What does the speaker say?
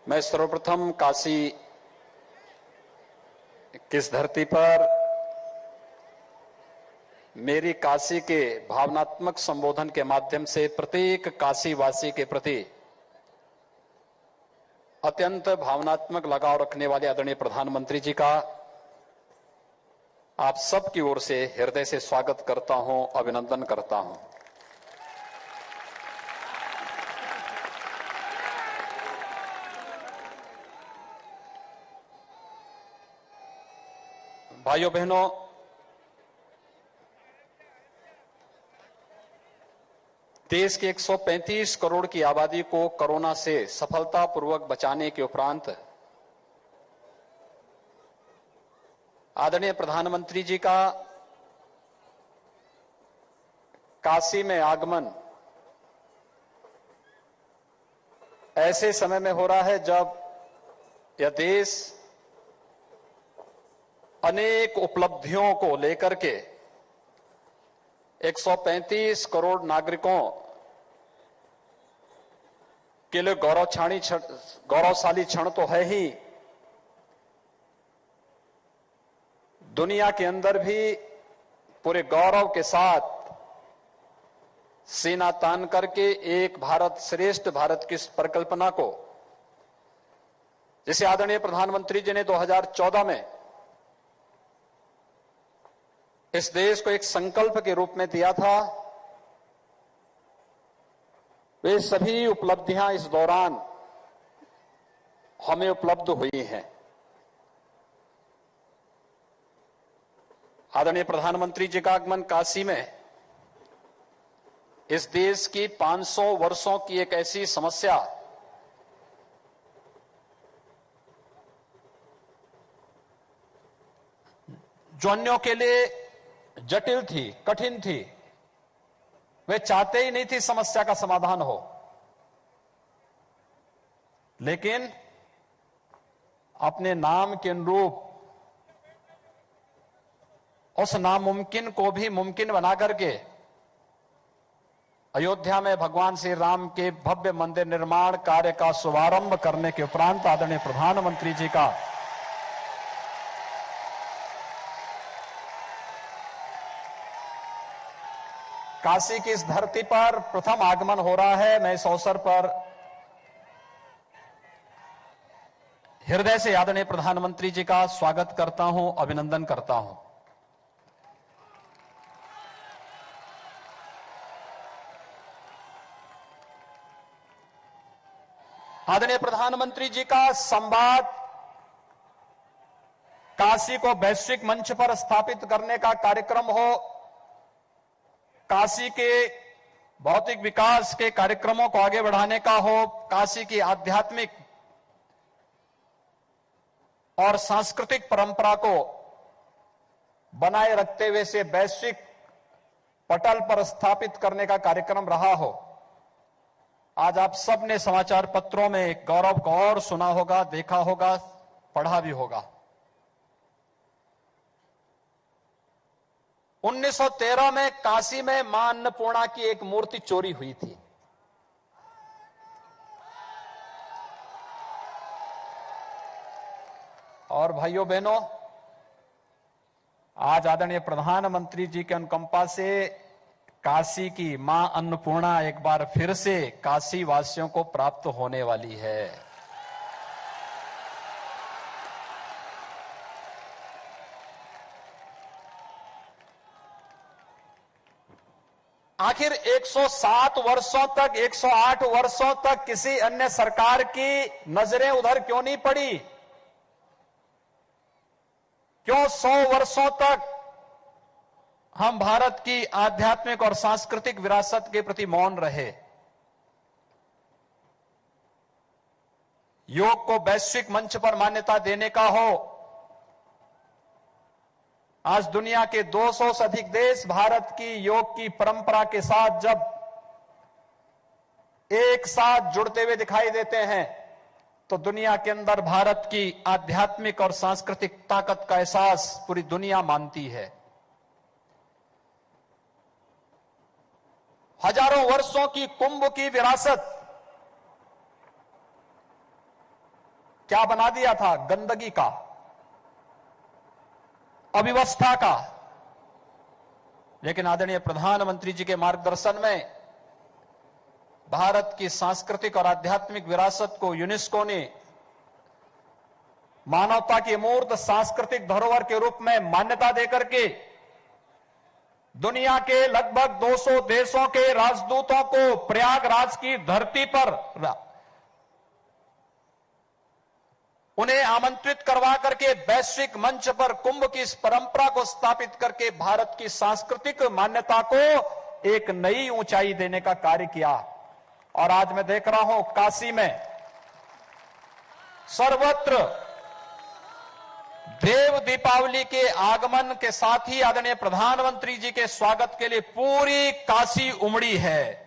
मैं सर्वप्रथम काशी किस धरती पर मेरी काशी के भावनात्मक संबोधन के माध्यम से प्रत्येक काशीवासी के प्रति अत्यंत भावनात्मक लगाव रखने वाले आदरणीय प्रधानमंत्री जी का आप सबकी ओर से हृदय से स्वागत करता हूं, अभिनंदन करता हूं। भाइयों बहनों, देश के 135 करोड़ की आबादी को कोरोना से सफलतापूर्वक बचाने के उपरांत आदरणीय प्रधानमंत्री जी का काशी में आगमन ऐसे समय में हो रहा है जब यह देश अनेक उपलब्धियों को लेकर के 135 करोड़ नागरिकों के लिए गौरवशाली क्षण तो है ही, दुनिया के अंदर भी पूरे गौरव के साथ सीना तान करके एक भारत श्रेष्ठ भारत की इस परिकल्पना को, जिसे आदरणीय प्रधानमंत्री जी ने 2014 में इस देश को एक संकल्प के रूप में दिया था, वे सभी उपलब्धियां इस दौरान हमें उपलब्ध हुई हैं। आदरणीय प्रधानमंत्री जी का आगमन काशी में इस देश की 500 वर्षों की एक ऐसी समस्या जो अन्यों के लिए जटिल थी, कठिन थी, वे चाहते ही नहीं थी समस्या का समाधान हो, लेकिन अपने नाम के अनुरूप उस नामुमकिन को भी मुमकिन बना करके अयोध्या में भगवान श्री राम के भव्य मंदिर निर्माण कार्य का शुभारंभ करने के उपरांत आदरणीय प्रधानमंत्री जी का काशी की इस धरती पर प्रथम आगमन हो रहा है। मैं इस अवसर पर हृदय से आदरणीय प्रधानमंत्री जी का स्वागत करता हूं, अभिनंदन करता हूं। आदरणीय प्रधानमंत्री जी का संवाद काशी को वैश्विक मंच पर स्थापित करने का कार्यक्रम हो, काशी के भौतिक विकास के कार्यक्रमों को आगे बढ़ाने का हो, काशी की आध्यात्मिक और सांस्कृतिक परंपरा को बनाए रखते हुए से वैश्विक पटल पर स्थापित करने का कार्यक्रम रहा हो। आज आप सब ने समाचार पत्रों में एक गौरव को और सुना होगा, देखा होगा, पढ़ा भी होगा। 1913 में काशी में मां अन्नपूर्णा की एक मूर्ति चोरी हुई थी। और भाइयों बहनों, आज आदरणीय प्रधानमंत्री जी के अनुकंपा से काशी की मां अन्नपूर्णा एक बार फिर से काशी वासियों को प्राप्त होने वाली है। आखिर 107 वर्षों तक, 108 वर्षों तक किसी अन्य सरकार की नजरें उधर क्यों नहीं पड़ी? क्यों 100 वर्षों तक हम भारत की आध्यात्मिक और सांस्कृतिक विरासत के प्रति मौन रहे? योग को वैश्विक मंच पर मान्यता देने का हो, आज दुनिया के 200 से अधिक देश भारत की योग की परंपरा के साथ जब एक साथ जुड़ते हुए दिखाई देते हैं, तो दुनिया के अंदर भारत की आध्यात्मिक और सांस्कृतिक ताकत का एहसास पूरी दुनिया मानती है। हजारों वर्षों की कुंभ की विरासत क्या बना दिया था? गंदगी का, अव्यवस्था का। लेकिन आदरणीय प्रधानमंत्री जी के मार्गदर्शन में भारत की सांस्कृतिक और आध्यात्मिक विरासत को यूनेस्को ने मानवता की अमूर्त सांस्कृतिक धरोहर के रूप में मान्यता देकर के दुनिया के लगभग 200 देशों के राजदूतों को प्रयागराज की धरती पर उन्हें आमंत्रित करवा करके वैश्विक मंच पर कुंभ की इस परंपरा को स्थापित करके भारत की सांस्कृतिक मान्यता को एक नई ऊंचाई देने का कार्य किया। और आज मैं देख रहा हूं काशी में सर्वत्र देव दीपावली के आगमन के साथ ही आदरणीय प्रधानमंत्री जी के स्वागत के लिए पूरी काशी उमड़ी है।